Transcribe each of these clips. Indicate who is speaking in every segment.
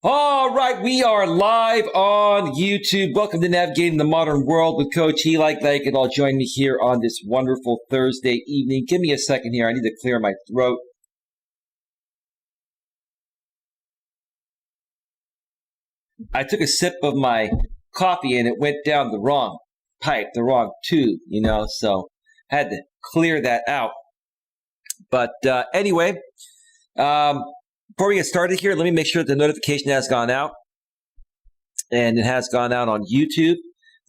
Speaker 1: All right, we are live on YouTube. Welcome to Navigating the Modern World with Coach Eli. Glad you could all join me here on this wonderful Thursday evening. Give me a second here. I need to clear my throat. I took a sip of my coffee and it went down the wrong pipe, the wrong tube, so I had to clear that out. But anyway, before we get started here, let me make sure that the notification has gone out. And it has gone out on YouTube.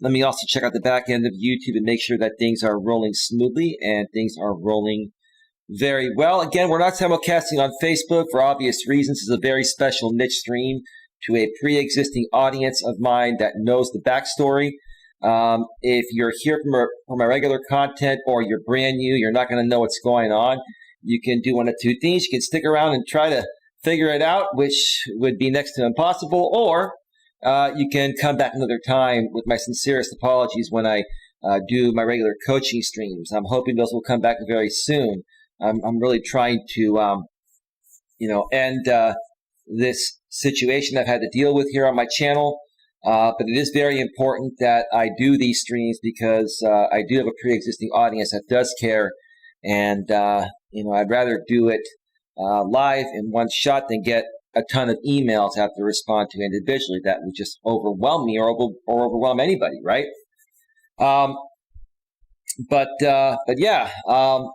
Speaker 1: Let me also check out the back end of YouTube and make sure that things are rolling smoothly and things are rolling very well. Again, we're not simulcasting on Facebook for obvious reasons. This is a very special niche stream to a pre-existing audience of mine that knows the backstory. If you're here from my regular content or you're brand new, you're not going to know what's going on. You can do one of two things. You can stick around and try to figure it out, which would be next to impossible, or you can come back another time with my sincerest apologies when I do my regular coaching streams. I'm hoping those will come back very soon. I'm really trying to, end this situation I've had to deal with here on my channel. But it is very important that I do these streams because I do have a pre-existing audience that does care, and I'd rather do it live in one shot than get a ton of emails I have to respond to individually. That would just overwhelm me or overwhelm anybody, right? But yeah, I'm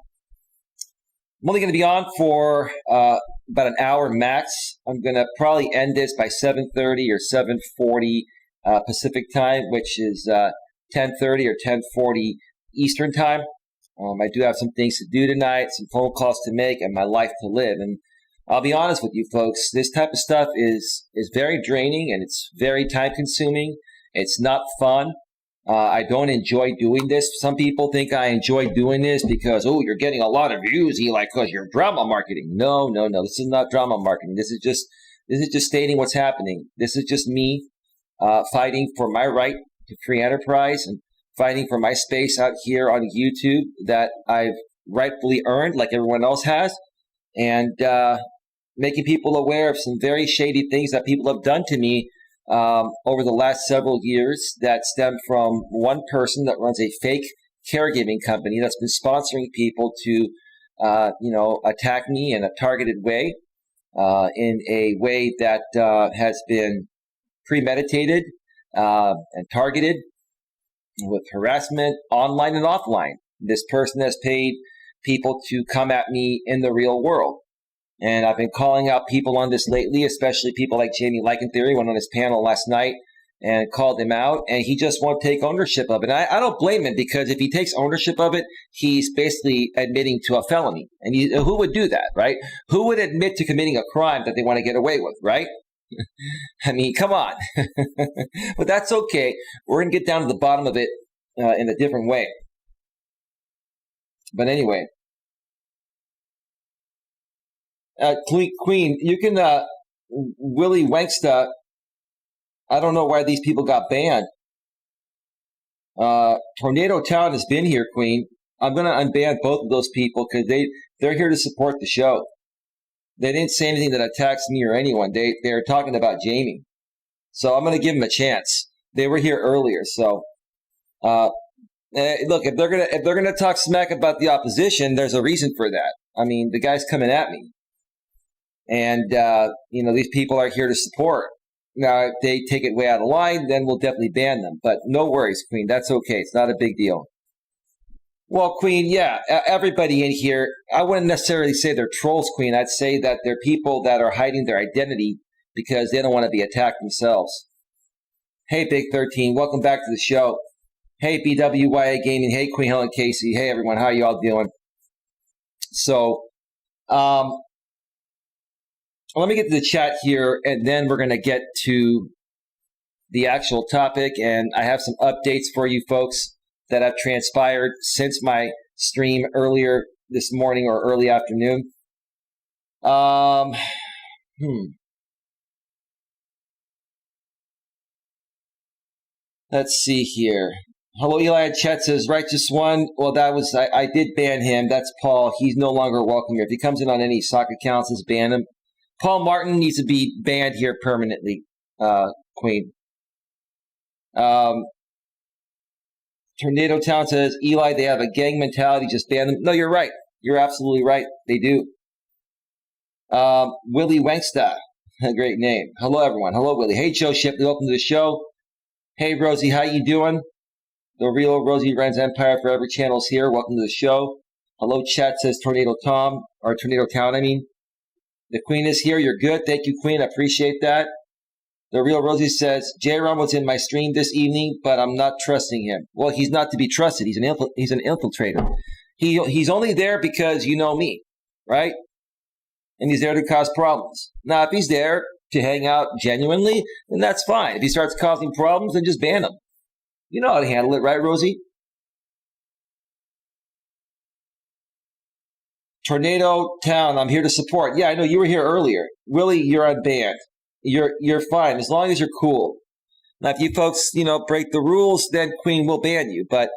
Speaker 1: only going to be on for about an hour max. I'm going to probably end this by 7:30 or 7:40 Pacific time, which is 10:30 or 10:40 Eastern time. I do have some things to do tonight, some phone calls to make, and my life to live. And I'll be honest with you folks, this type of stuff is very draining and it's very time consuming. It's not fun. I don't enjoy doing this. Some people think I enjoy doing this because, you're getting a lot of views, Eli, because you're drama marketing. No. This is not drama marketing. This is just stating what's happening. This is just me fighting for my right to free enterprise and fighting for my space out here on YouTube that I've rightfully earned like everyone else has, and making people aware of some very shady things that people have done to me over the last several years that stem from one person that runs a fake caregiving company that's been sponsoring people to, attack me in a targeted way, in a way that has been premeditated and targeted with harassment online and offline. This person has paid people to come at me in the real world. And I've been calling out people on this lately, especially people like Jamie Theory, went on his panel last night and called him out, and he just won't take ownership of it. And I don't blame him, because if he takes ownership of it, he's basically admitting to a felony. And who would do that, right? Who would admit to committing a crime that they want to get away with, right? I mean, come on. But that's okay. We're going to get down to the bottom of it in a different way. But anyway, Queen, you can, Willie Wanksta, I don't know why these people got banned. Tornado Town has been here, Queen. I'm going to unban both of those people because they're here to support the show. They didn't say anything that attacks me or anyone. They're talking about Jamie. So I'm going to give them a chance. They were here earlier. So, look, if they're gonna talk smack about the opposition, there's a reason for that. I mean, the guy's coming at me. And, these people are here to support. Now, if they take it way out of line, then we'll definitely ban them. But no worries, Queen. That's okay. It's not a big deal. Well, Queen, yeah, everybody in here, I wouldn't necessarily say they're trolls, Queen. I'd say that they're people that are hiding their identity because they don't want to be attacked themselves. Hey, Big 13, welcome back to the show. Hey, BWYA Gaming. Hey, Queen Helen Casey. Hey, everyone. How you all doing? So, let me get to the chat here, and then we're going to get to the actual topic. And I have some updates for you folks that have transpired since my stream earlier this morning or early afternoon. Let's see here. Hello, Eli. Chat says, Righteous One. Well, I did ban him. That's Paul. He's no longer welcome here. If he comes in on any soccer accounts, let's ban him. Paul Martin needs to be banned here permanently, Queen. Tornado Town says, Eli, they have a gang mentality, just ban them. No, you're right. You're absolutely right. They do. Willie Wangsta, a great name. Hello, everyone. Hello, Willie. Hey, Joe Shipley, welcome to the show. Hey, Rosie, how you doing? The real Rosie Ren's Empire Forever channel's here. Welcome to the show. Hello, chat, says Tornado Tom, or Tornado Town, I mean. The Queen is here. You're good. Thank you, Queen. I appreciate that. The real Rosie says, J-Ron was in my stream this evening, but I'm not trusting him. Well, he's not to be trusted. He's an infiltrator. He's only there because you know me, right? And he's there to cause problems. Now, if he's there to hang out genuinely, then that's fine. If he starts causing problems, then just ban him. You know how to handle it, right, Rosie? Tornado Town, I'm here to support. Yeah, I know you were here earlier. Willie, you're unbanned. You're fine as long as you're cool. Now, if you folks, break the rules, then Queen will ban you. But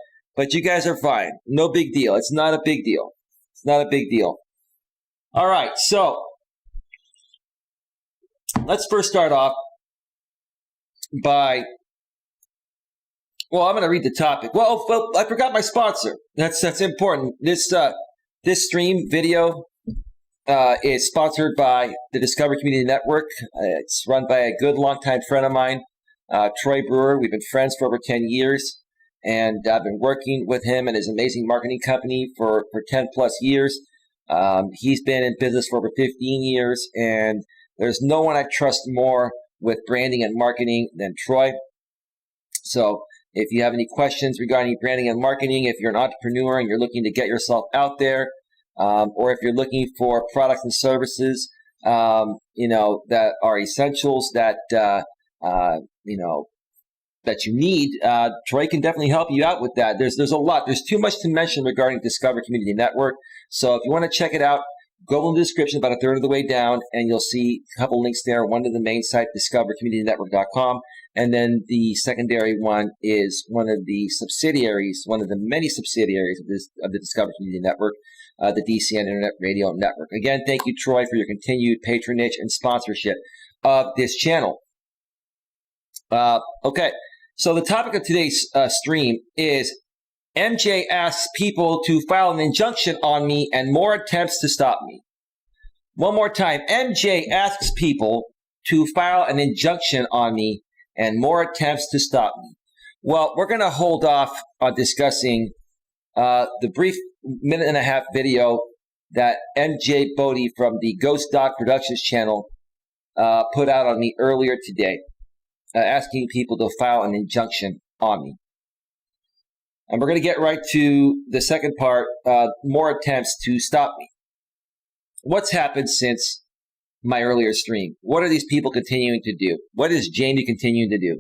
Speaker 1: you guys are fine. No big deal. It's not a big deal. It's not a big deal. All right, so let's first start off by. Well, I'm going to read the topic. Well, I forgot my sponsor. That's important. This stream video is sponsored by the Discover Community Network. It's run by a good longtime friend of mine, Troy Brewer. We've been friends for over 10 years, and I've been working with him and his amazing marketing company for 10 plus years. He's been in business for over 15 years, and there's no one I trust more with branding and marketing than Troy. So if you have any questions regarding branding and marketing, if you're an entrepreneur and you're looking to get yourself out there, or if you're looking for products and services, that are essentials that you need, Troy can definitely help you out with that. There's a lot. There's too much to mention regarding Discover Community Network. So if you want to check it out, go in the description about a third of the way down, and you'll see a couple links there. One to the main site, discovercommunitynetwork.com. And then the secondary one is one of the subsidiaries, one of the many subsidiaries of the Discover Community Network, the DCN Internet Radio Network. Again, thank you, Troy, for your continued patronage and sponsorship of this channel. Okay, so the topic of today's stream is MJ asks people to file an injunction on me and more attempts to stop me. One more time, MJ asks people to file an injunction on me and more attempts to stop me. Well, we're going to hold off on discussing the brief minute and a half video that MJ Bodie from the Ghost Dog Productions channel put out on me earlier today, asking people to file an injunction on me. And we're going to get right to the second part, more attempts to stop me. What's happened since my earlier stream? What are these people continuing to do? What is Jamie continuing to do?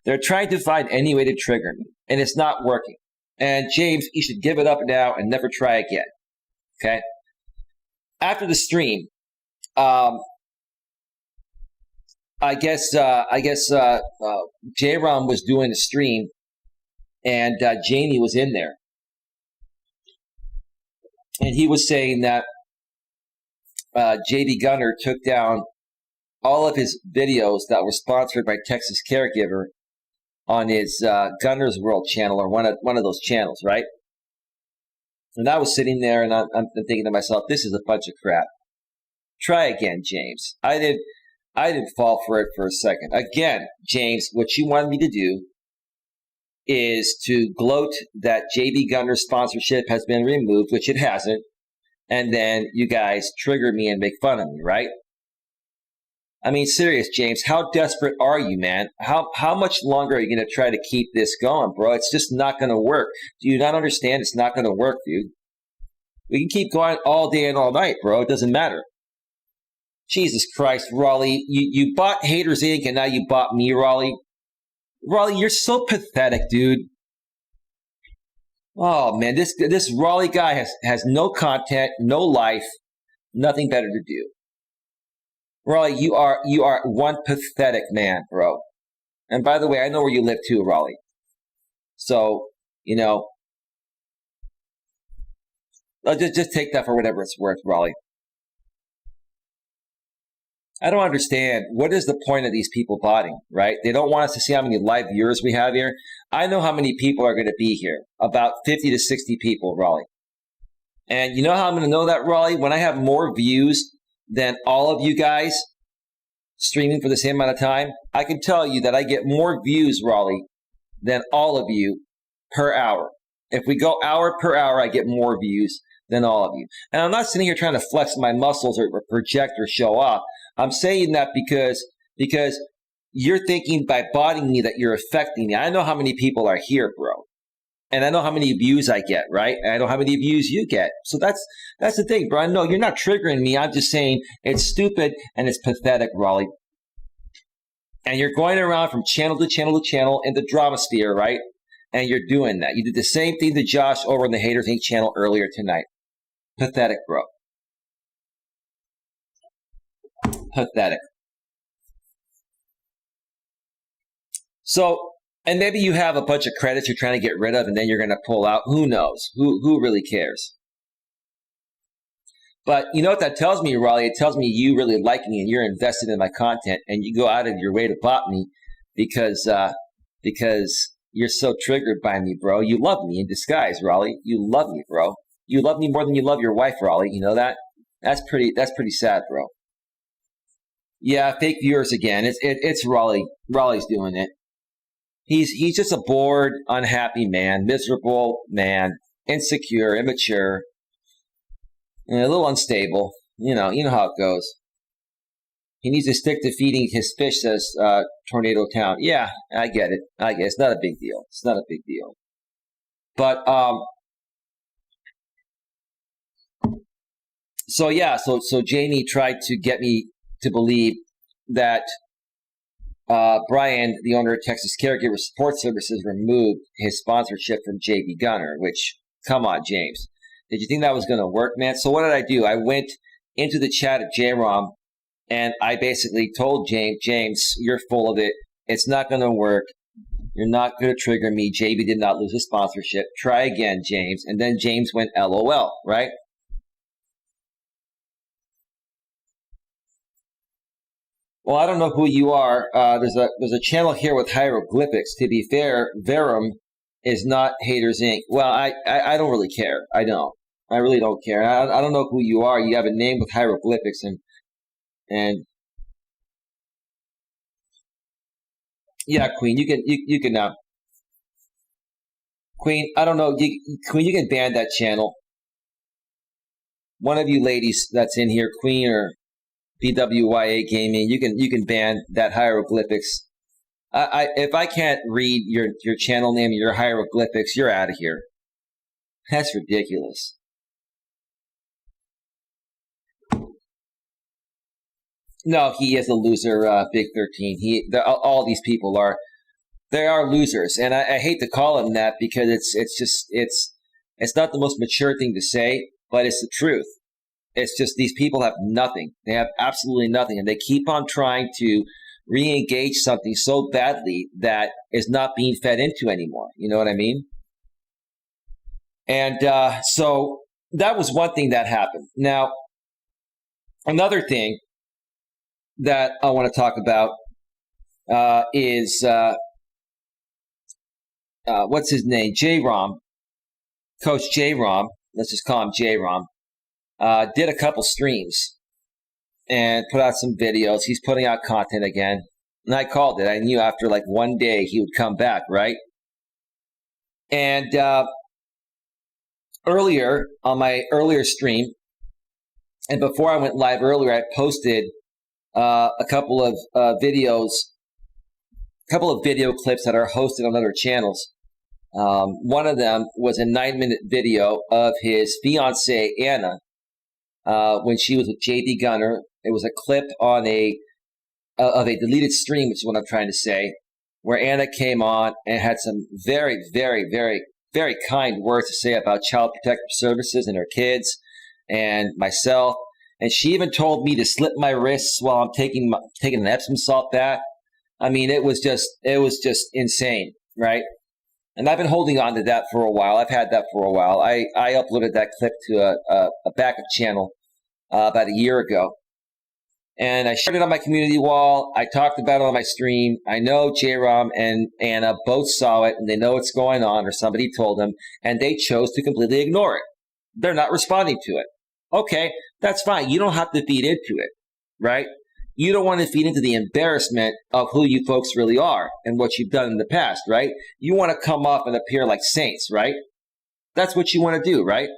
Speaker 1: They're trying to find any way to trigger me, and it's not working. And James, you should give it up now and never try again. Okay? After the stream, I guess J-Rom was doing a stream, and Jamie was in there. And he was saying that JB Gunner took down all of his videos that were sponsored by Texas Caregiver on his Gunner's World channel, or one of those channels, right? And I was sitting there, and I'm thinking to myself, this is a bunch of crap. Try again, James. I didn't fall for it for a second. Again, James, what you wanted me to do is to gloat that JB Gunner's sponsorship has been removed, which it hasn't, and then you guys trigger me and make fun of me, right? I mean, serious, James, how desperate are you, man? How much longer are you going to try to keep this going, bro? It's just not going to work. Do you not understand? It's not going to work, dude. We can keep going all day and all night, bro. It doesn't matter. Jesus Christ, Raleigh, you bought Haters Inc. and now you bought me, Raleigh. Raleigh, you're so pathetic, dude. Oh, man, this Raleigh guy has no content, no life, nothing better to do. Raleigh, you are one pathetic man, bro. And by the way, I know where you live too, Raleigh. So, just take that for whatever it's worth, Raleigh. I don't understand. What is the point of these people botting, right? They don't want us to see how many live viewers we have here. I know how many people are going to be here. About 50 to 60 people, Raleigh. And you know how I'm going to know that, Raleigh? When I have more views than all of you guys streaming for the same amount of time, I can tell you that I get more views, Raleigh, than all of you per hour. If we go hour per hour, I get more views than all of you. And I'm not sitting here trying to flex my muscles or project or show off. I'm saying that because you're thinking by botting me that you're affecting me. I know how many people are here, bro. And I know how many views I get, right? And I know how many views you get. So that's the thing, bro. No, you're not triggering me. I'm just saying it's stupid and it's pathetic, Raleigh. And you're going around from channel to channel to channel in the drama sphere, right? And you're doing that. You did the same thing to Josh over on the Haters Inc. channel earlier tonight. Pathetic, bro. Pathetic. So, and maybe you have a bunch of credits you're trying to get rid of and then you're going to pull out. Who knows? Who really cares? But you know what that tells me, Raleigh? It tells me you really like me and you're invested in my content and you go out of your way to bot me because you're so triggered by me, bro. You love me in disguise, Raleigh. You love me, bro. You love me more than you love your wife, Raleigh. You know that? That's pretty sad, bro. Yeah, fake viewers again. It's Raleigh. Raleigh's doing it. He's just a bored, unhappy man, miserable man, insecure, immature, and a little unstable. You know how it goes. He needs to stick to feeding his fish, says Tornado Town. Yeah, I get it. It's not a big deal. It's not a big deal. But so Jamie tried to get me to believe that Brian, the owner of Texas Caregiver Support Services, removed his sponsorship from JB Gunner, which, come on, James. Did you think that was going to work, man? So what did I do? I went into the chat at JROM, and I basically told James, you're full of it. It's not going to work. You're not going to trigger me. JB did not lose his sponsorship. Try again, James. And then James went LOL, right? Well, I don't know who you are. There's a channel here with hieroglyphics. To be fair, Verum is not Haters Inc. Well, I don't really care. I don't. I really don't care. I don't know who you are. You have a name with hieroglyphics and yeah, Queen. You can Queen. I don't know. Queen, you can ban that channel. One of you ladies that's in here, Queen or BWYA Gaming, you can ban that hieroglyphics. If I can't read your channel name, your hieroglyphics, you're out of here. That's ridiculous. No, he is a loser, Big 13. All these people are losers, and I hate to call him that because it's not the most mature thing to say, but it's the truth. It's just these people have nothing. They have absolutely nothing, and they keep on trying to re-engage something so badly that is not being fed into anymore. You know what I mean? And so that was one thing that happened. Now, another thing that I want to talk about is what's his name? J-Rom, Coach J-Rom. Let's just call him J-Rom. Did a couple streams and put out some videos. He's putting out content again. And I called it. I knew after like one day he would come back, right? And earlier, on my earlier stream, and before I went live earlier, I posted a couple of videos, a couple of video clips that are hosted on other channels. One of them was a 9-minute video of his fiancee, Anna, when she was with JD Gunner. It was a clip on of a deleted stream, which is what I'm trying to say, where Anna came on and had some very, very, very, very kind words to say about Child Protective Services and her kids and myself. And she even told me to slip my wrists while I'm taking an Epsom salt bath. I mean, it was just insane, right? And I've been holding on to that for a while. I've had that for a while. I uploaded that clip to a backup channel about a year ago. And I shared it on my community wall. I talked about it on my stream. I know J-Rom and Anna both saw it, and they know what's going on, or somebody told them, and they chose to completely ignore it. They're not responding to it. Okay, that's fine. You don't have to feed into it, right? You don't want to feed into the embarrassment of who you folks really are and what you've done in the past, right? You want to come off and appear like saints, right? That's what you want to do, right?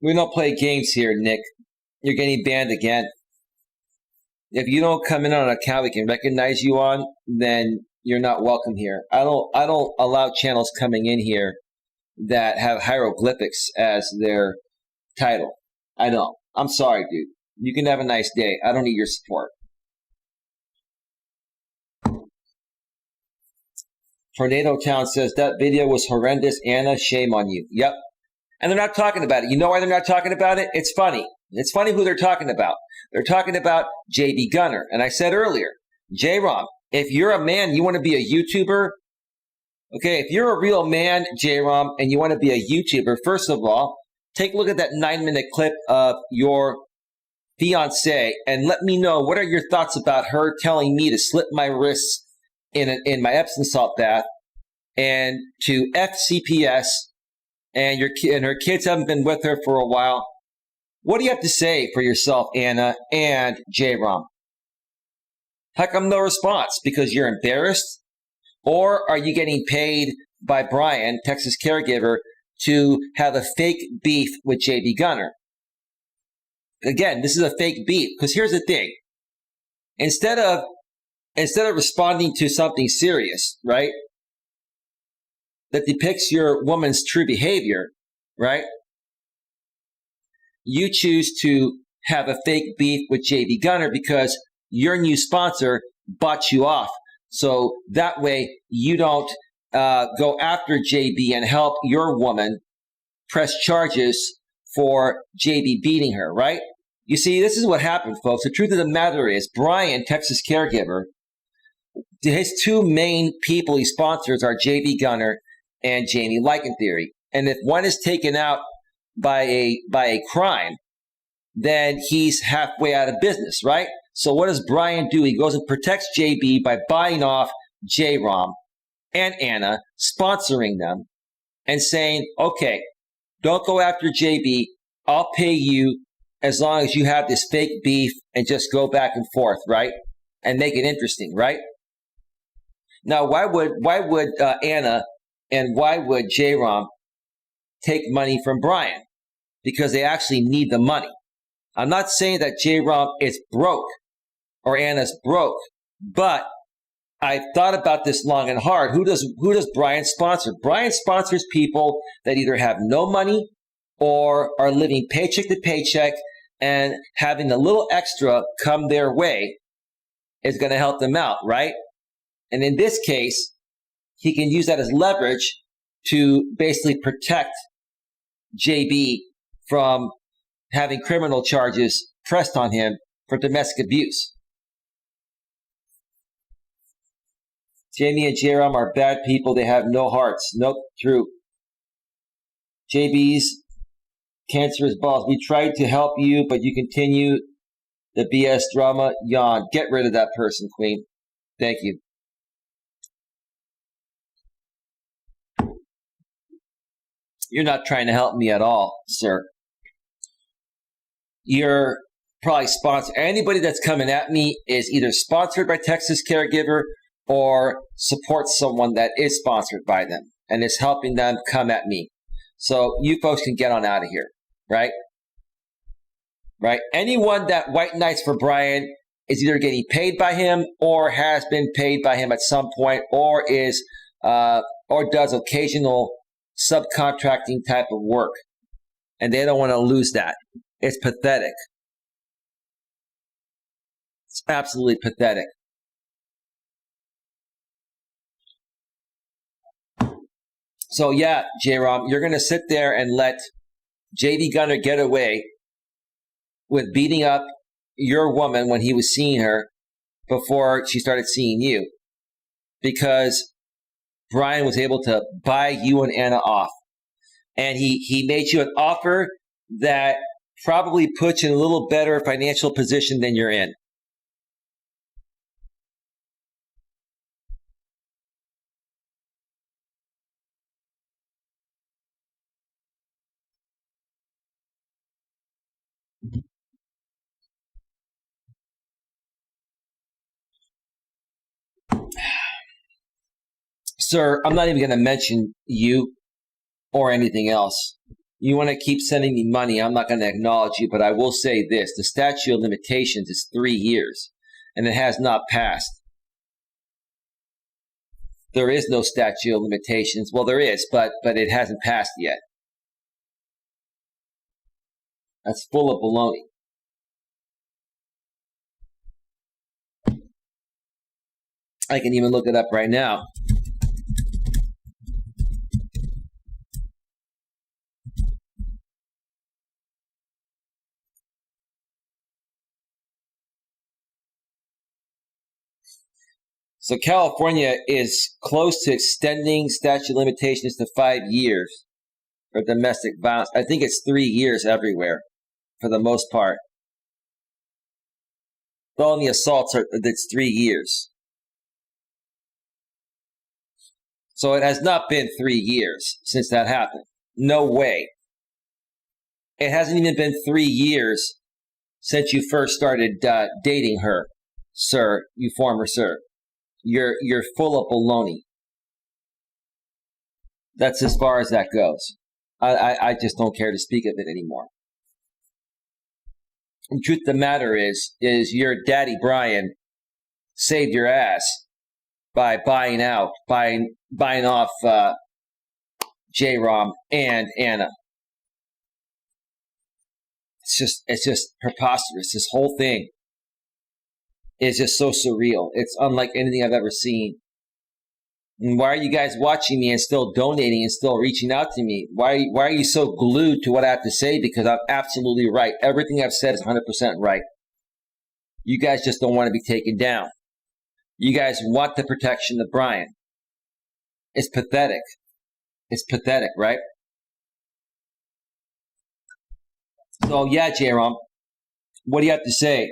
Speaker 1: We don't play games here, Nick. You're getting banned again. If you don't come in on an account we can recognize you on, then you're not welcome here. I don't allow channels coming in here that have hieroglyphics as their title. I don't. I'm sorry, dude. You can have a nice day. I don't need your support. Tornado Town says that video was horrendous. Anna, shame on you. Yep. And they're not talking about it. You know why they're not talking about it? It's funny. It's funny who they're talking about. They're talking about JB Gunner. And I said earlier, J-Rom, if you're a man, you want to be a YouTuber. Okay, if you're a real man, J-Rom, and you want to be a YouTuber, first of all, take a look at that 9-minute clip of your fiance and let me know what are your thoughts about her telling me to slip my wrists in my Epsom salt bath and to FCPS and her kids haven't been with her for a while. What do you have to say for yourself, Anna and J-Rom? How come no response? Because you're embarrassed? Or are you getting paid by Brian, Texas caregiver, to have a fake beef with JB Gunner? Again, this is a fake beef because here's the thing. Instead of responding to something serious, right, that depicts your woman's true behavior, right, you choose to have a fake beef with JB Gunner because your new sponsor bought you off. So that way you don't go after JB and help your woman press charges for JB beating her, right? You see, this is what happened, folks. The truth of the matter is Brian, Texas caregiver, his two main people he sponsors are JB Gunner and Jamie Lycan Theory. And if one is taken out by a crime, then he's halfway out of business, right? So what does Brian do? He goes and protects JB by buying off J-Rom and Anna, sponsoring them, and saying, okay, don't go after JB. I'll pay you as long as you have this fake beef and just go back and forth, right? And make it interesting, right? Now, why would Anna and why would J-Rom take money from Brian? Because they actually need the money. I'm not saying that J-Rom is broke or Anna's broke, but I've thought about this long and hard. Who does Brian sponsor? Brian sponsors people that either have no money or are living paycheck to paycheck, and having a little extra come their way is going to help them out, right? And in this case, he can use that as leverage to basically protect JB from having criminal charges pressed on him for domestic abuse. Jamie and J-Rom are bad people. They have no hearts. Nope, true. JB's cancerous balls. We tried to help you, but you continue the BS drama. Yawn. Get rid of that person, Queen. Thank you. You're not trying to help me at all, sir. You're probably sponsored. Anybody that's coming at me is either sponsored by Texas Caregiver or supports someone that is sponsored by them and is helping them come at me. So you folks can get on out of here, right? Right? Anyone that white knights for Brian is either getting paid by him or has been paid by him at some point, or is or does occasional subcontracting type of work, and they don't want to lose that. It's pathetic. It's absolutely pathetic. So yeah, J-Rom, you're going to sit there and let JB Gunner get away with beating up your woman when he was seeing her before she started seeing you, because Brian was able to buy you and Anna off. And he made you an offer that probably puts you in a little better financial position than you're in. Sir, I'm not even going to mention you or anything else. You want to keep sending me money, I'm not going to acknowledge you, but I will say this. The statute of limitations is 3 years, and it has not passed. There is no statute of limitations. Well, there is, but it hasn't passed yet. That's full of baloney. I can even look it up right now. So California is close to extending statute of limitations to 5 years for domestic violence. I think it's 3 years everywhere for the most part. Felony assaults it's 3 years. So it has not been 3 years since that happened. No way. It hasn't even been 3 years since you first started dating her, sir, you former sir. You're full of baloney. That's as far as that goes. I just don't care to speak of it anymore. The truth of the matter is your daddy Brian saved your ass by buying off J-Rom and Anna. It's just preposterous. This whole thing is just so surreal. It's unlike anything I've ever seen. And why are you guys watching me and still donating and still reaching out to me? Why are you so glued to what I have to say? Because I'm absolutely right. Everything I've said is 100% right. You guys just don't want to be taken down. You guys want the protection of Brian. It's pathetic. It's pathetic, right? So yeah, J-Rom, what do you have to say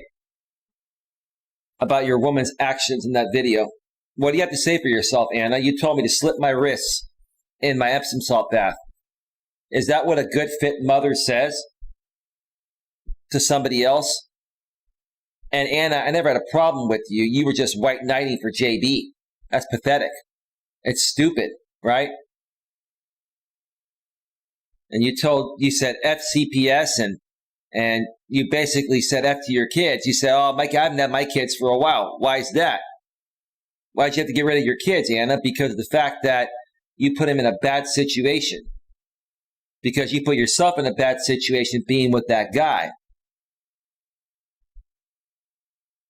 Speaker 1: about your woman's actions in that video? What do you have to say for yourself, Anna? You told me to slip my wrists in my Epsom salt bath. Is that what a good fit mother says to somebody else? And Anna, I never had a problem with you. You were just white knighting for JB. That's pathetic. It's stupid, right? And you said F CPS and you basically said F to your kids. You said, oh, Mike, I haven't had my kids for a while. Why is that? Why'd you have to get rid of your kids, Anna? Because of the fact that you put them in a bad situation. Because you put yourself in a bad situation being with that guy.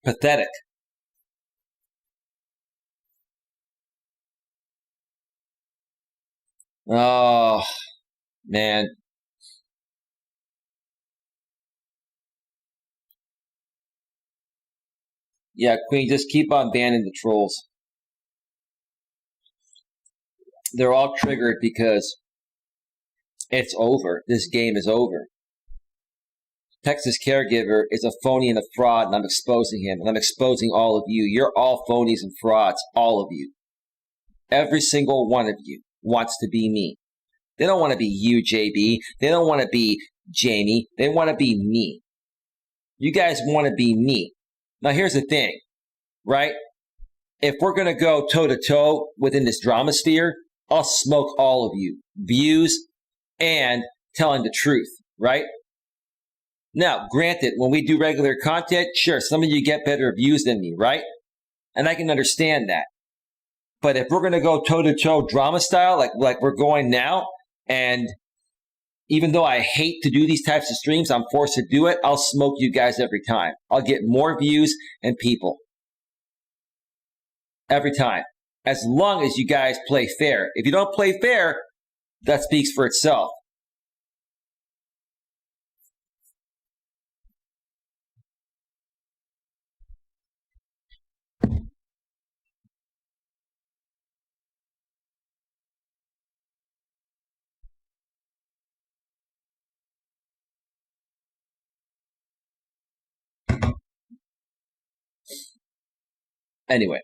Speaker 1: Pathetic. Oh, man. Yeah, Queen, just keep on banning the trolls. They're all triggered because it's over. This game is over. Texas Caregiver is a phony and a fraud, and I'm exposing him. And I'm exposing all of you. You're all phonies and frauds, all of you. Every single one of you wants to be me. They don't want to be you, JB. They don't want to be Jamie. They want to be me. You guys want to be me. Now, here's the thing, right? If we're going to go toe-to-toe within this drama sphere, I'll smoke all of you. Views and telling the truth, right? Now, granted, when we do regular content, sure, some of you get better views than me, right? And I can understand that. But if we're going to go toe-to-toe drama style, like we're going now, and even though I hate to do these types of streams, I'm forced to do it, I'll smoke you guys every time. I'll get more views and people. Every time. As long as you guys play fair. If you don't play fair, That speaks for itself. Anyway,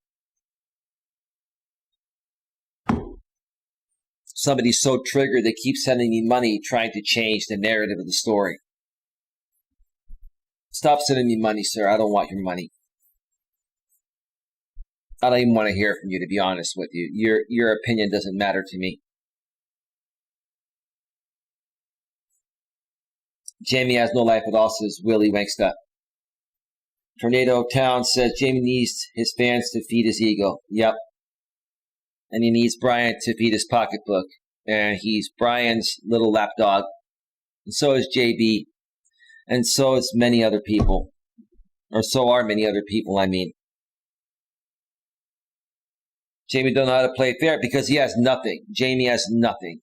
Speaker 1: somebody's so triggered they keep sending me money trying to change the narrative of the story. Stop sending me money, sir. I don't want your money. I don't even want to hear from you, to be honest with you. Your opinion doesn't matter to me. Jamie has no life at all, says Willie Wanksta. Tornado Town says Jamie needs his fans to feed his ego. Yep. And he needs Brian to feed his pocketbook. And he's Brian's little lapdog. And so is JB. And so is many other people. Or so are many other people, I mean. Jamie don't know how to play fair because he has nothing. Jamie has nothing.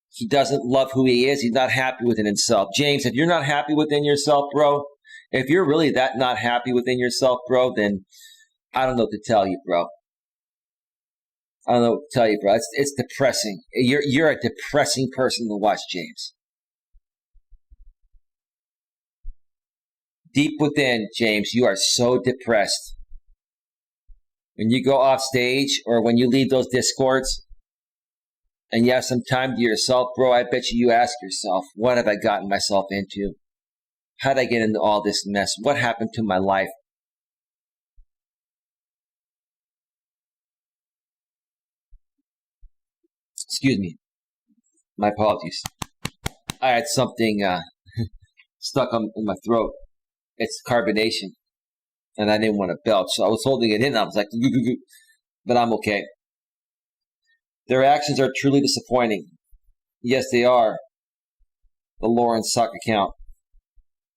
Speaker 1: He doesn't love who he is. He's not happy within himself. James, if you're not happy within yourself, bro, if you're really that not happy within yourself, bro, then I don't know what to tell you, bro. I don't know what to tell you, bro. It's depressing. You're a depressing person to watch, James. Deep within, James, you are so depressed. When you go off stage or when you leave those discords and you have some time to yourself, bro, I bet you ask yourself, what have I gotten myself into? How did I get into all this mess? What happened to my life? Excuse me. My apologies. I had something stuck in my throat. It's carbonation. And I didn't want to belch. So I was holding it in. I was like, but I'm okay. Their actions are truly disappointing. Yes, they are. The Lawrence sock account.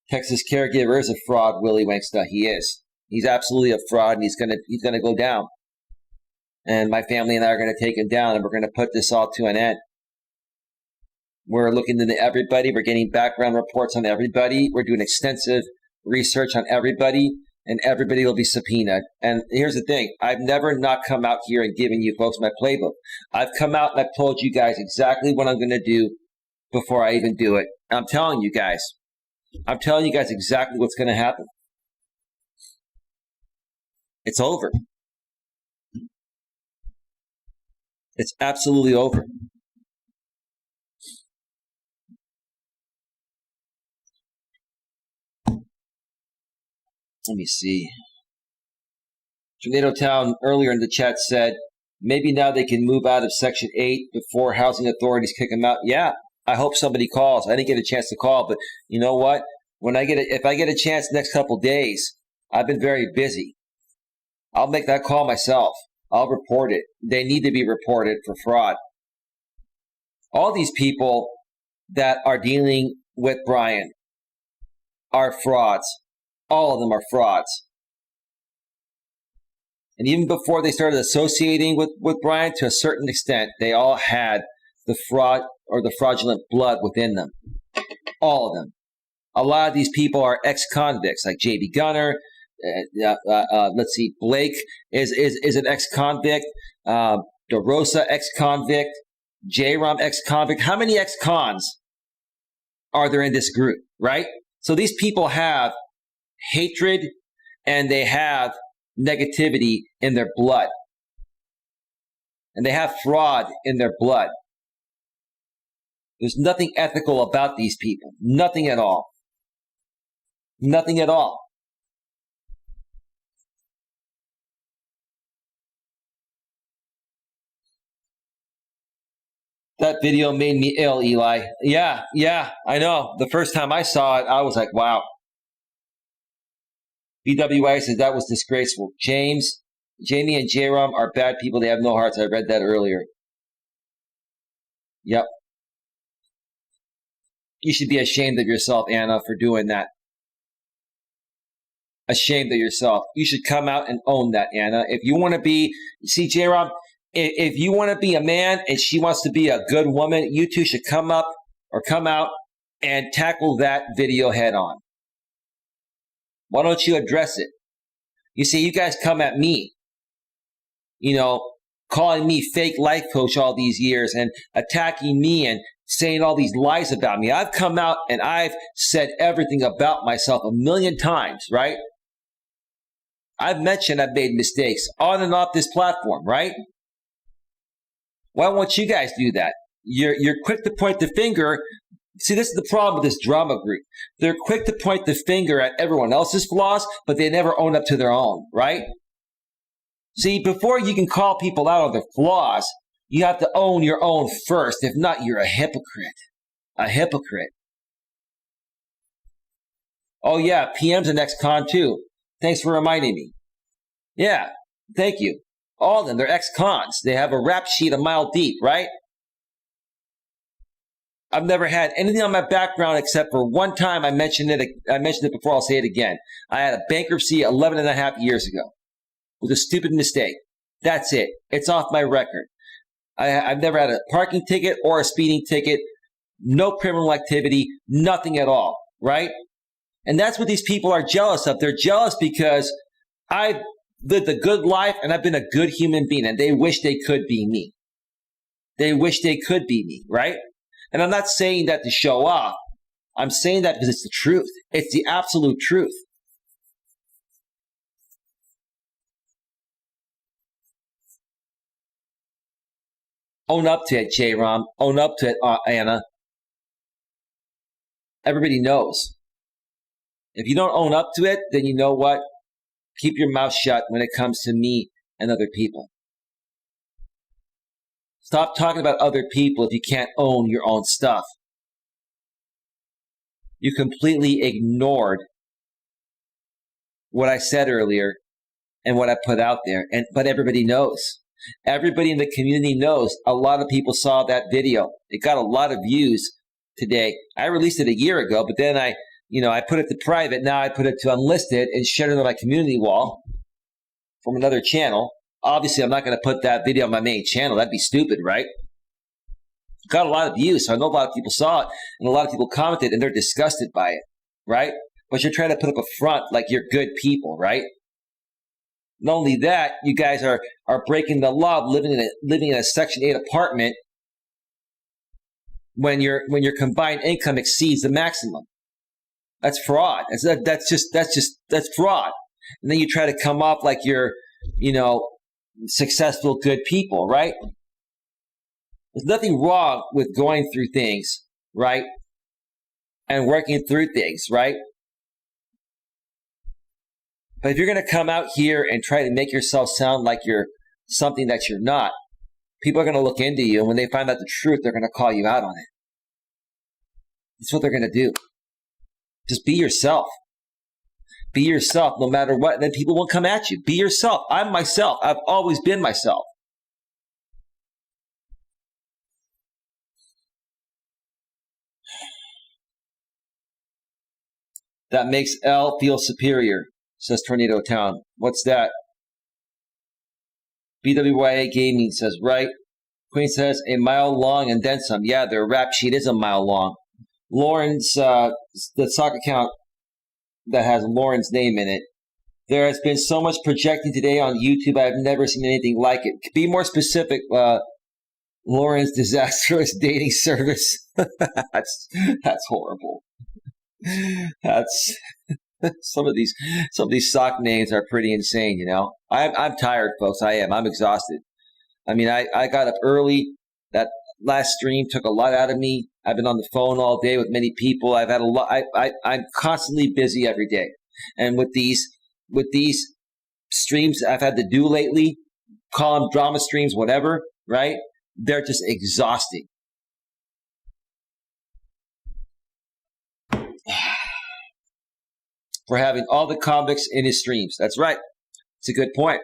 Speaker 1: Texas caregiver is a fraud, Willie Wanksta. He is. He's absolutely a fraud, and he's gonna go down. And my family and I are gonna take him down, and we're gonna put this all to an end. We're looking into everybody. We're getting background reports on everybody. We're doing extensive research on everybody, and everybody will be subpoenaed. And here's the thing. I've never not come out here and given you folks my playbook. I've come out and I've told you guys exactly what I'm going to do before I even do it. I'm telling you guys exactly what's going to happen. It's over. It's absolutely over. Let me see. Tornado Town earlier in the chat said, maybe now they can move out of Section 8 before housing authorities kick them out. Yeah, I hope somebody calls. I didn't get a chance to call, but you know what? If I get a chance next couple days, I've been very busy. I'll make that call myself. I'll report it. They need to be reported for fraud. All these people that are dealing with Brian are frauds. All of them are frauds. And even before they started associating with Brian, to a certain extent, they all had the fraud or the fraudulent blood within them. All of them. A lot of these people are ex-convicts, like J.B. Gunner. Let's see, Blake is an ex-convict. DeRosa, ex-convict. J-Rom, ex-convict. How many ex-cons are there in this group, right? So these people have hatred and they have negativity in their blood. And they have fraud in their blood. There's nothing ethical about these people. Nothing at all. Nothing at all. That video made me ill, Eli. Yeah, I know. The first time I saw it, I was like, wow. BWI says that was disgraceful. Jamie and J-Rom are bad people. They have no hearts. I read that earlier. Yep. You should be ashamed of yourself, Anna, for doing that. Ashamed of yourself. You should come out and own that, Anna. If you want to be, see, J-Rom, If you want to be a man and she wants to be a good woman, you two should come up or come out and tackle that video head on. Why don't you address it? You see, you guys come at me, calling me fake life coach all these years and attacking me and saying all these lies about me. I've come out and I've said everything about myself a million times, right? I've mentioned I've made mistakes on and off this platform, right? Why won't you guys do that? You're quick to point the finger. See, this is the problem with this drama group. They're quick to point the finger at everyone else's flaws, but they never own up to their own, right? See, before you can call people out on their flaws, you have to own your own first. If not, you're a hypocrite. A hypocrite. Oh, yeah, PM's an ex-con too. Thanks for reminding me. Yeah, thank you. All of them, they're ex-cons. They have a rap sheet a mile deep, right? I've never had anything on my background except for one time I mentioned it before, I'll say it again. I had a bankruptcy 11 and a half years ago with a stupid mistake. That's it. It's off my record. I've never had a parking ticket or a speeding ticket, no criminal activity, nothing at all, right? And that's what these people are jealous of. They're jealous because I've lived a good life and I've been a good human being, and they wish they could be me. They wish they could be me, right? And I'm not saying that to show off. I'm saying that because it's the truth. It's the absolute truth. Own up to it, J-Rom. Own up to it, Anna. Everybody knows. If you don't own up to it, then you know what? Keep your mouth shut when it comes to me and other people. Stop talking about other people if you can't own your own stuff. You completely ignored what I said earlier and what I put out there, but everybody knows. Everybody in the community knows. A lot of people saw that video. It got a lot of views today. I released it a year ago, but then I put it to private. Now I put it to unlisted and shared it on my community wall from another channel. Obviously, I'm not going to put that video on my main channel. That'd be stupid, right? Got a lot of views, so I know a lot of people saw it, and a lot of people commented, and they're disgusted by it, right? But you're trying to put up a front like you're good people, right? Not only that, you guys are breaking the law of living in a Section 8 apartment when your combined income exceeds the maximum. That's fraud. That's fraud. And then you try to come off like you're, successful, good people, right? There's nothing wrong with going through things, right? And working through things, right? But if you're going to come out here and try to make yourself sound like you're something that you're not, people are going to look into you. And when they find out the truth, they're going to call you out on it. That's what they're going to do. Just be yourself. Be yourself no matter what. And then people won't come at you. Be yourself. I'm myself. I've always been myself. That makes L feel superior, says Tornado Town. What's that? BWYA Gaming says, right. Queen says, a mile long and then some. Yeah, their rap sheet is a mile long. Lauren's, the sock account that has Lauren's name in it. There has been so much projecting today on YouTube. I've never seen anything like it. Be more specific, Lauren's disastrous dating service. That's horrible. That's some of these sock names are pretty insane. I'm tired, folks. I am. I'm exhausted. I mean, I got up early. That last stream took a lot out of me. I've been on the phone all day with many people. I've had a lot. I'm constantly busy every day, and with these streams I've had to do lately, call them drama streams, whatever. Right? They're just exhausting. For having all the convicts in his streams. That's right. It's a good point.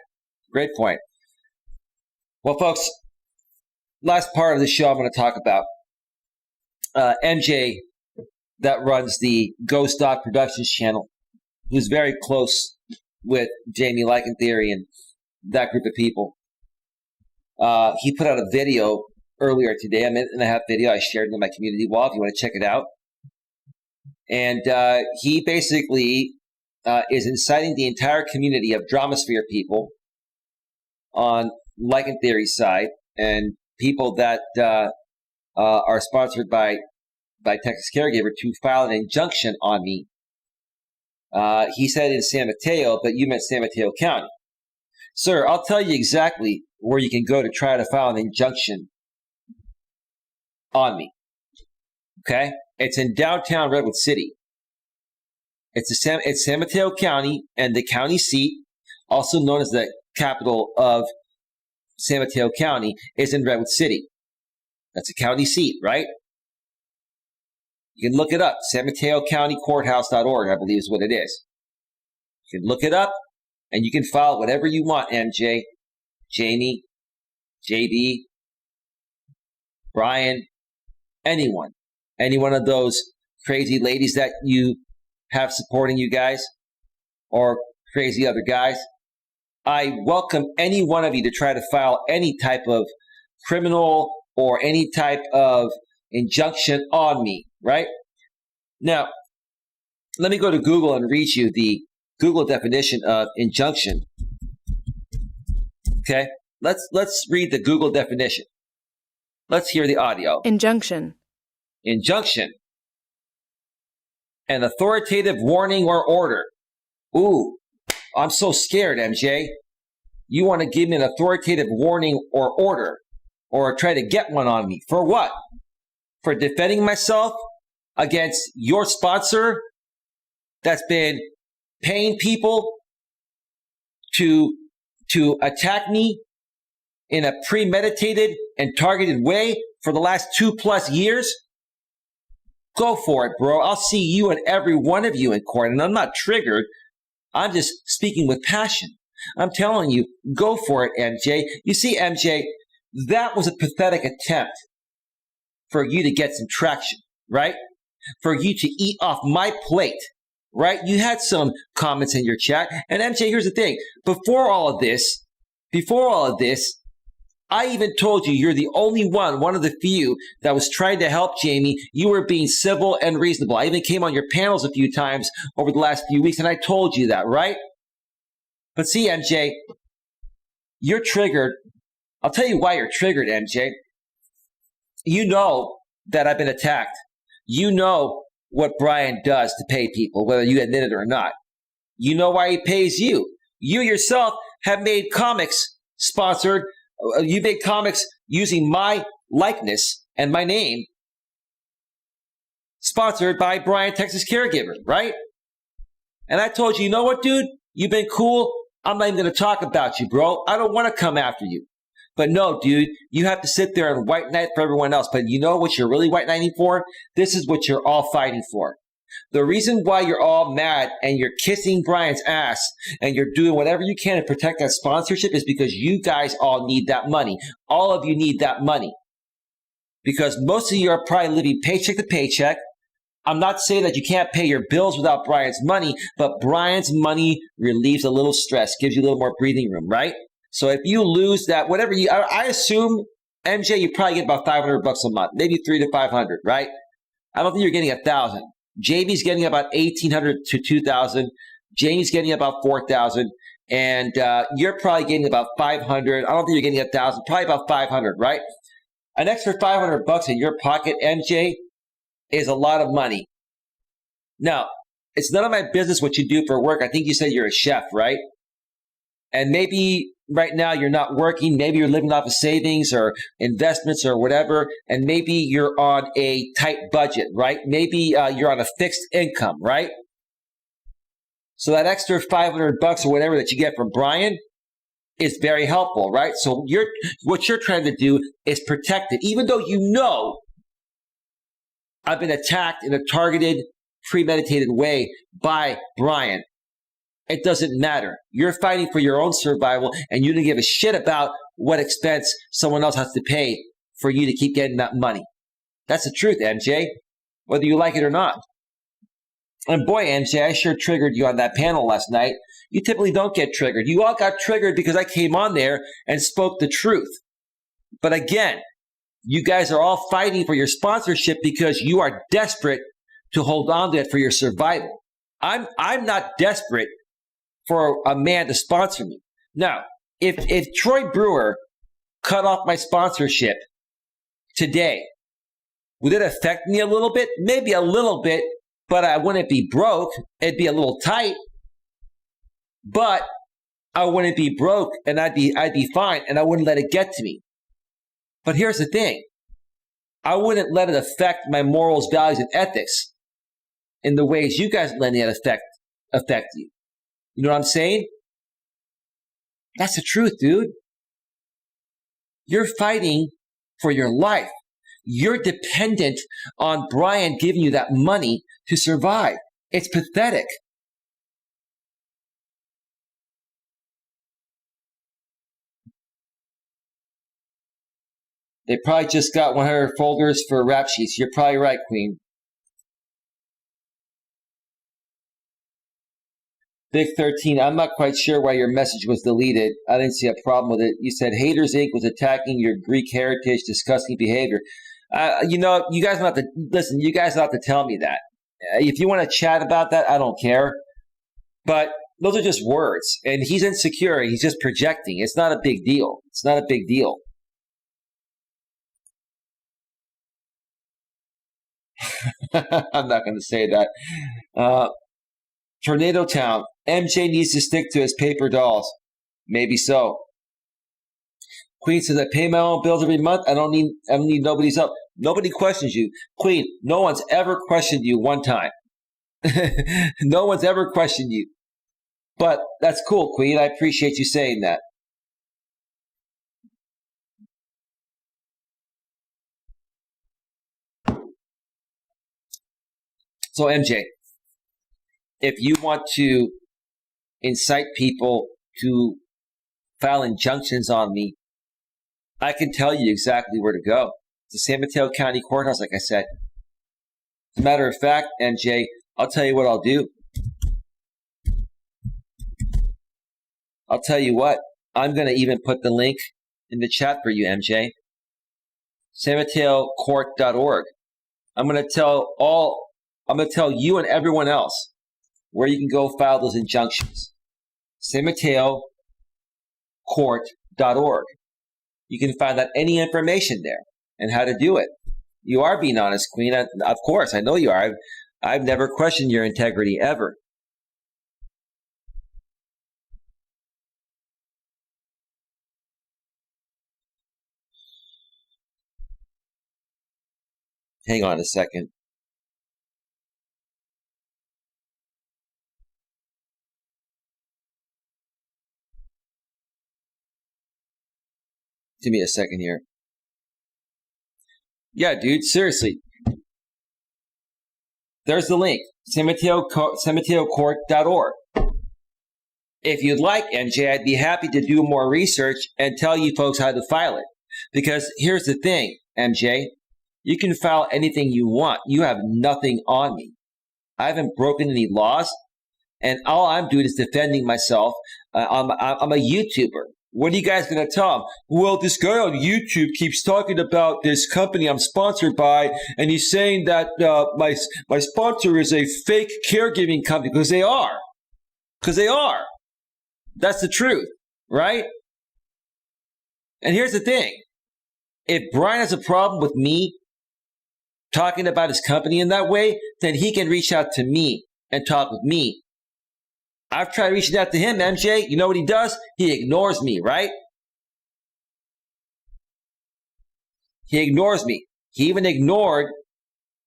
Speaker 1: Great point. Well, folks, last part of the show I'm going to talk about. MJ, that runs the Ghost Dog Productions channel, who's very close with Jamie Lycan Theory and that group of people. He put out a video earlier today. I'm in a half video. I shared it on my community wall if you want to check it out. And he basically is inciting the entire community of Dramasphere people on Like and Theory side and people that are sponsored by Texas Caregiver to file an injunction on me. He said in San Mateo, but you meant San Mateo County. Sir, I'll tell you exactly where you can go to try to file an injunction on me. Okay? It's in downtown Redwood City. It's San Mateo County, and the county seat, also known as the capital of San Mateo County, is in Redwood City. That's a county seat, right? You can look it up. San Mateo County Courthouse.org, I believe is what it is. You can look it up, and you can file whatever you want, MJ, Jamie, JB, Brian, anyone. Any one of those crazy ladies that you have supporting you guys, or crazy other guys. I welcome any one of you to try to file any type of criminal or any type of injunction on me, right? Now, let me go to Google and read you the Google definition of injunction. Okay, let's read the Google definition. Let's hear the audio.
Speaker 2: Injunction.
Speaker 1: Injunction. An authoritative warning or order. Ooh, I'm so scared, MJ. You want to give me an authoritative warning or order, or try to get one on me. For what? For defending myself against your sponsor that's been paying people to attack me in a premeditated and targeted way for the last 2+ years? Go for it, bro. I'll see you and every one of you in court. And I'm not triggered. I'm just speaking with passion. I'm telling you, go for it, MJ. You see, MJ, that was a pathetic attempt for you to get some traction, right? For you to eat off my plate, right? You had some comments in your chat. And MJ, here's the thing. Before all of this, I even told you you're the only one of the few that was trying to help Jamie. You were being civil and reasonable. I even came on your panels a few times over the last few weeks, and I told you that, right? But see, MJ, you're triggered. I'll tell you why you're triggered, MJ. You know that I've been attacked. You know what Brian does to pay people, whether you admit it or not. You know why he pays you. You yourself have made comics sponsored. You made comics using my likeness and my name, sponsored by Brian, Texas Caregiver, right? And I told you, you know what, dude? You've been cool. I'm not even going to talk about you, bro. I don't want to come after you. But no, dude, you have to sit there and white knight for everyone else. But you know what you're really white knighting for? This is what you're all fighting for. The reason why you're all mad and you're kissing Brian's ass and you're doing whatever you can to protect that sponsorship is because you guys all need that money. All of you need that money. Because most of you are probably living paycheck to paycheck. I'm not saying that you can't pay your bills without Brian's money, but Brian's money relieves a little stress, gives you a little more breathing room, right? So if you lose that, whatever you, I assume, MJ, you probably get about $500 a month, maybe $300 to $500, right? I don't think you're getting $1,000. JB's getting about $1,800 to $2,000. Jamie's getting about $4,000. And you're probably getting about $500. I don't think you're getting $1,000, probably about $500, right? An extra $500 in your pocket, MJ, is a lot of money. Now, it's none of my business what you do for work. I think you said you're a chef, right? And maybe right now you're not working. Maybe you're living off of savings or investments or whatever. And maybe you're on a tight budget, right? Maybe you're on a fixed income, right? So that extra $500 or whatever that you get from Brian is very helpful, right? So what you're trying to do is protect it, even though you know I've been attacked in a targeted, premeditated way by Brian. It doesn't matter. You're fighting for your own survival, and you don't give a shit about what expense someone else has to pay for you to keep getting that money. That's the truth, MJ, whether you like it or not. And boy, MJ, I sure triggered you on that panel last night. You typically don't get triggered. You all got triggered because I came on there and spoke the truth. But again, you guys are all fighting for your sponsorship because you are desperate to hold on to it for your survival. I'm not desperate for a man to sponsor me. Now, if Troy Brewer cut off my sponsorship today, would it affect me a little bit? Maybe a little bit, but I wouldn't be broke. It'd be a little tight, but I wouldn't be broke, and I'd be fine, and I wouldn't let it get to me. But here's the thing. I wouldn't let it affect my morals, values, and ethics in the ways you guys let it affect you. You know what I'm saying? That's the truth, dude. You're fighting for your life. You're dependent on Brian giving you that money to survive. It's pathetic. They probably just got 100 folders for rap sheets. You're probably right, Queen. Big 13, I'm not quite sure why your message was deleted. I didn't see a problem with it. You said Haters Inc. was attacking your Greek heritage, disgusting behavior. You guys don't have to, listen, you guys don't have to tell me that. If you want to chat about that, I don't care. But those are just words. And he's insecure. He's just projecting. It's not a big deal. It's not a big deal. I'm not going to say that. Tornado Town. MJ needs to stick to his paper dolls. Maybe so. Queen says, I pay my own bills every month. I don't need nobody's help. Nobody questions you. Queen, no one's ever questioned you one time. No one's ever questioned you. But that's cool, Queen. I appreciate you saying that. So, MJ, if you want to incite people to file injunctions on me, I can tell you exactly where to go. It's the San Mateo County Courthouse, like I said. As a matter of fact, MJ, I'll tell you what I'll do. I'll tell you what. I'm going to even put the link in the chat for you, MJ. SanMateoCourt.org. I'm going to tell you and everyone else where you can go file those injunctions. SanMateoCourt.org. You can find out any information there and how to do it. You are being honest, Queen. Of course, I know you are. I've never questioned your integrity, ever. Hang on a second. Give me a second here. Yeah, dude, seriously. There's the link, SanMateoCourt.org. If you'd like, MJ, I'd be happy to do more research and tell you folks how to file it. Because here's the thing, MJ. You can file anything you want. You have nothing on me. I haven't broken any laws, and all I'm doing is defending myself. I'm a YouTuber. What are you guys going to tell him? Well, this guy on YouTube keeps talking about this company I'm sponsored by, and he's saying that my sponsor is a fake caregiving company, because they are. Because they are. That's the truth, right? And here's the thing. If Brian has a problem with me talking about his company in that way, then he can reach out to me and talk with me. I've tried reaching out to him, MJ. You know what he does? He ignores me, right? He ignores me. He even ignored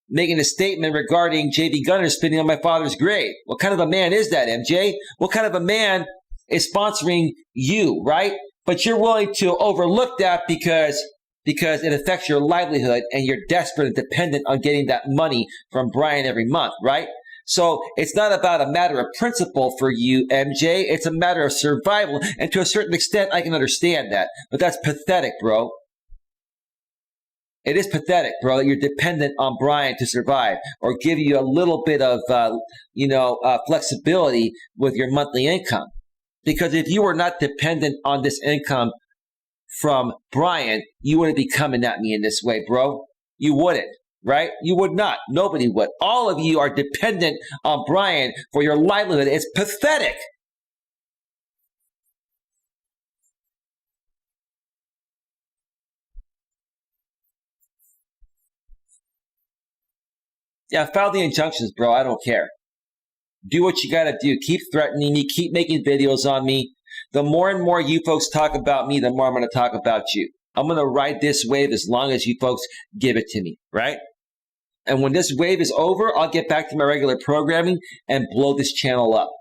Speaker 1: making a statement regarding J.B. Gunner spitting on my father's grave. What kind of a man is that, MJ? What kind of a man is sponsoring you, right? But you're willing to overlook that because it affects your livelihood and you're desperate and dependent on getting that money from Brian every month, right? So it's not about a matter of principle for you, MJ. It's a matter of survival. And to a certain extent, I can understand that. But that's pathetic, bro. It is pathetic, bro, that you're dependent on Brian to survive or give you a little bit of, flexibility with your monthly income. Because if you were not dependent on this income from Brian, you wouldn't be coming at me in this way, bro. You wouldn't, right? You would not. Nobody would. All of you are dependent on Brian for your livelihood. It's pathetic. Yeah, file the injunctions, bro. I don't care. Do what you got to do. Keep threatening me. Keep making videos on me. The more and more you folks talk about me, the more I'm going to talk about you. I'm going to ride this wave as long as you folks give it to me, right? And when this wave is over, I'll get back to my regular programming and blow this channel up.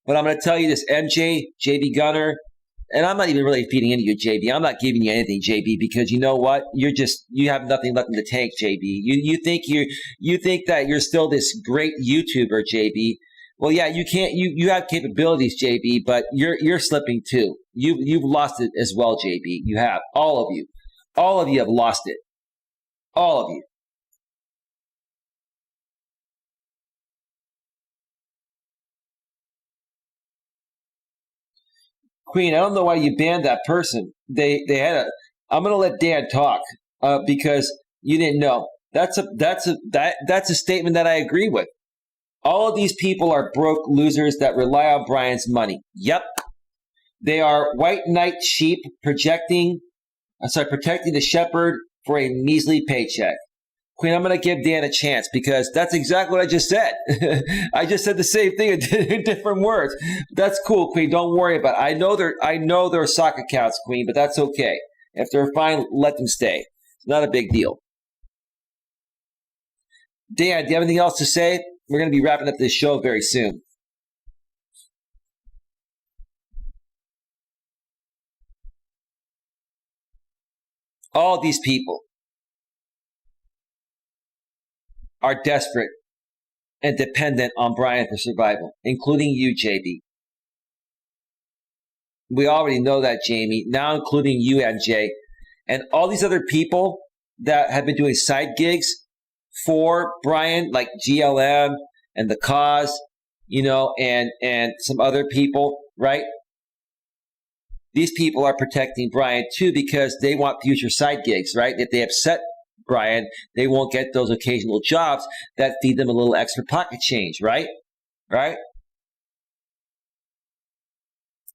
Speaker 1: But I'm going to tell you this, MJ, JB Gunner, and I'm not even really feeding into you, JB. I'm not giving you anything, JB, because you know what? You have nothing left in the tank, JB. You think that you're still this great YouTuber, JB. Well, yeah, you have capabilities, JB, but you're slipping too. You've lost it as well, JB. You have. All of you. All of you have lost it. All of you. Queen, I don't know why you banned that person. I'm gonna let Dan talk because you didn't know. That's a statement that I agree with. All of these people are broke losers that rely on Brian's money. Yep. They are white knight sheep protecting the shepherd for a measly paycheck. Queen, I'm going to give Dan a chance because that's exactly what I just said. I just said the same thing in different words. That's cool, Queen. Don't worry about it. I know there are sock accounts, Queen, but that's okay. If they're fine, let them stay. It's not a big deal. Dan, do you have anything else to say? We're going to be wrapping up this show very soon. All these people are desperate and dependent on Brian for survival, including you, JB. We already know that, Jamie. Now including you, MJ. And all these other people that have been doing side gigs for Brian, like GLM and The Cause, and some other people, right? These people are protecting Brian too because they want future side gigs, right? If they upset Brian, they won't get those occasional jobs that feed them a little extra pocket change, right? Right?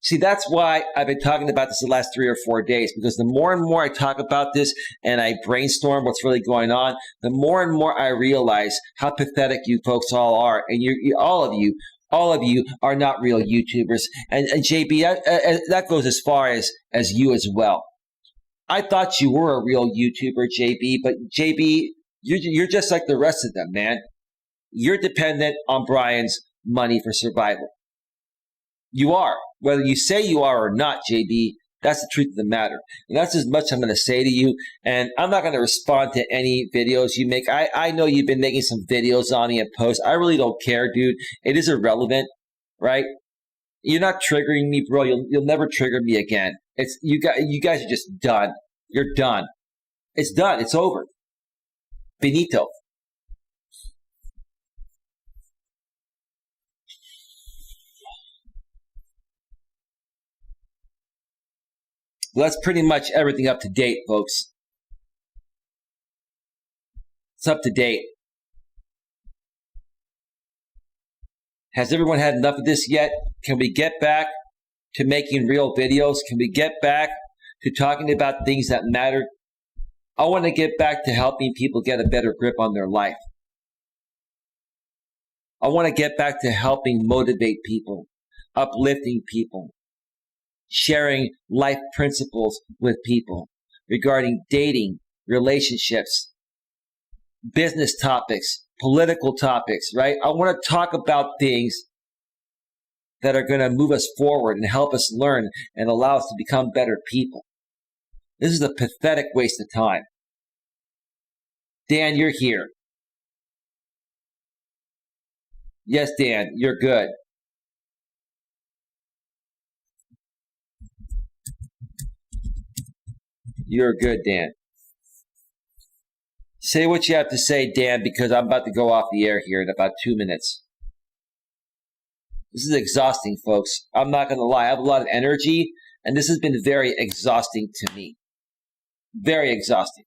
Speaker 1: See, that's why I've been talking about this the last 3 or 4 days, because the more and more I talk about this and I brainstorm what's really going on, the more and more I realize how pathetic you folks all are. And all of you are not real YouTubers. And JB, that goes as far as you as well. I thought you were a real YouTuber, JB, but JB, you're just like the rest of them, man. You're dependent on Brian's money for survival. You are. Whether you say you are or not, JB, that's the truth of the matter. And that's as much I'm going to say to you. And I'm not going to respond to any videos you make. I know you've been making some videos on me and posts. I really don't care, dude. It is irrelevant, right? You're not triggering me, bro. You'll never trigger me again. It's you guys are just done. You're done. It's done. It's over. Benito. Well, that's pretty much everything up to date, folks. It's up to date. Has everyone had enough of this yet? Can we get back to making real videos? Can we get back to talking about things that matter? I want to get back to helping people get a better grip on their life. I want to get back to helping motivate people, uplifting people, sharing life principles with people regarding dating, relationships, business topics, political topics, right? I want to talk about things that are going to move us forward and help us learn and allow us to become better people. This is a pathetic waste of time. Dan, you're here. Yes, Dan, you're good. You're good, Dan. Say what you have to say, Dan, because I'm about to go off the air here in about 2 minutes. This is exhausting, folks. I'm not going to lie. I have a lot of energy, And this has been very exhausting to me. Very exhausting.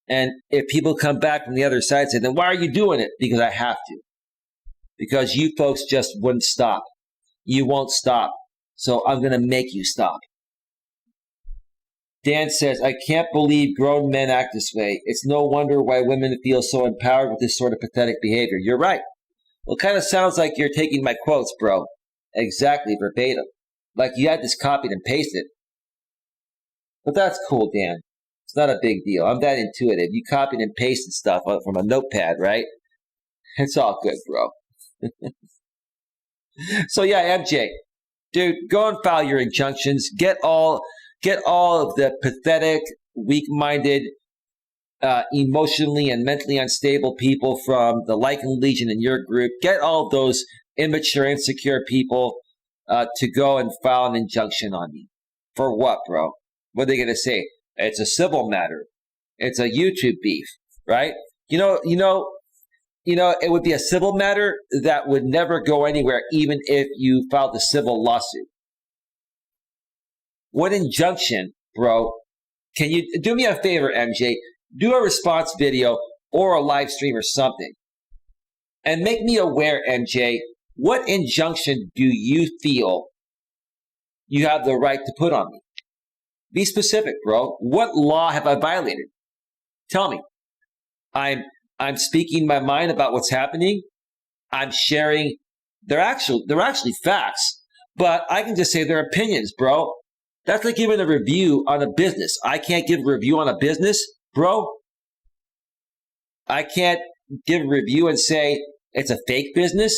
Speaker 1: And if people come back from the other side and say, then why are you doing it? Because I have to. Because you folks just wouldn't stop. You won't stop. So I'm going to make you stop. Dan says, I can't believe grown men act this way. It's no wonder why women feel so empowered with this sort of pathetic behavior. You're right. Well, it kind of sounds like you're taking my quotes, bro. Exactly, verbatim. Like you had this copied and pasted. But that's cool, Dan. It's not a big deal. I'm that intuitive. You copied and pasted stuff from a notepad, right? It's all good, bro. So yeah, MJ, dude, go and file your injunctions. Get all of the pathetic, weak-minded, emotionally and mentally unstable people from the Lycan Legion in your group. Get all of those immature, insecure people to go and file an injunction on me. For what, bro? What are they going to say? It's a civil matter. It's a YouTube beef, right? You know, it would be a civil matter that would never go anywhere, even if you filed a civil lawsuit. What injunction, bro? Can you do me a favor, MJ? Do a response video or a live stream or something. And make me aware, MJ, what injunction do you feel you have the right to put on me? Be specific, bro. What law have I violated? Tell me. I'm speaking my mind about what's happening. I'm sharing. They're actually facts, but I can just say their opinions, bro. That's like giving a review on a business. I can't give a review on a business, bro. I can't give a review and say it's a fake business.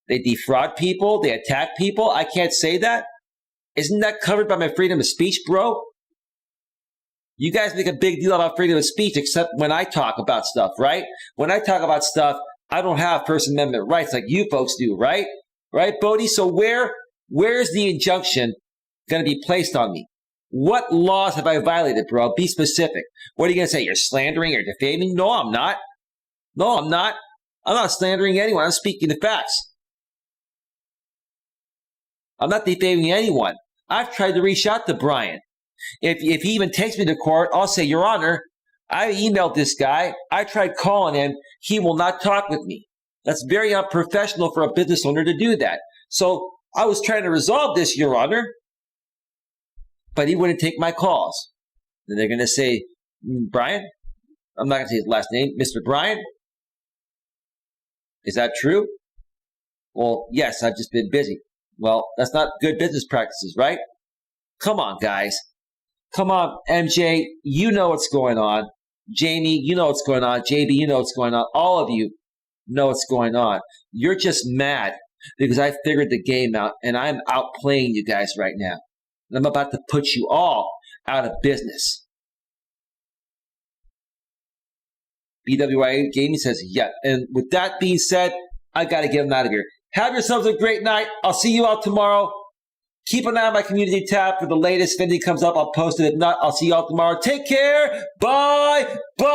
Speaker 1: They defraud people. They attack people. I can't say that. Isn't that covered by my freedom of speech, bro? You guys make a big deal about freedom of speech, except when I talk about stuff, right? When I talk about stuff, I don't have First Amendment rights like you folks do, right? Right, Bodhi? So where's the injunction going to be placed on me? What laws have I violated, bro? Be specific. What are you going to say? You're slandering or defaming? No, I'm not. No, I'm not. I'm not slandering anyone. I'm speaking the facts. I'm not defaming anyone. I've tried to reach out to Brian. If he even takes me to court, I'll say, Your Honor, I emailed this guy. I tried calling him. He will not talk with me. That's very unprofessional for a business owner to do that. So I was trying to resolve this, Your Honor, but he wouldn't take my calls. Then they're going to say, Brian? I'm not going to say his last name. Mr. Brian? Is that true? Well, yes, I've just been busy. Well, that's not good business practices, right? Come on, guys. Come on, MJ, you know what's going on. Jamie, you know what's going on. JB, you know what's going on. All of you know what's going on. You're just mad because I figured the game out and I'm outplaying you guys right now. And I'm about to put you all out of business. BWI Gaming says, yeah. And with that being said, I got to get them out of here. Have yourselves a great night. I'll see you all tomorrow. Keep an eye on my community tab for the latest. If anything comes up, I'll post it. If not, I'll see you all tomorrow. Take care. Bye. Bye.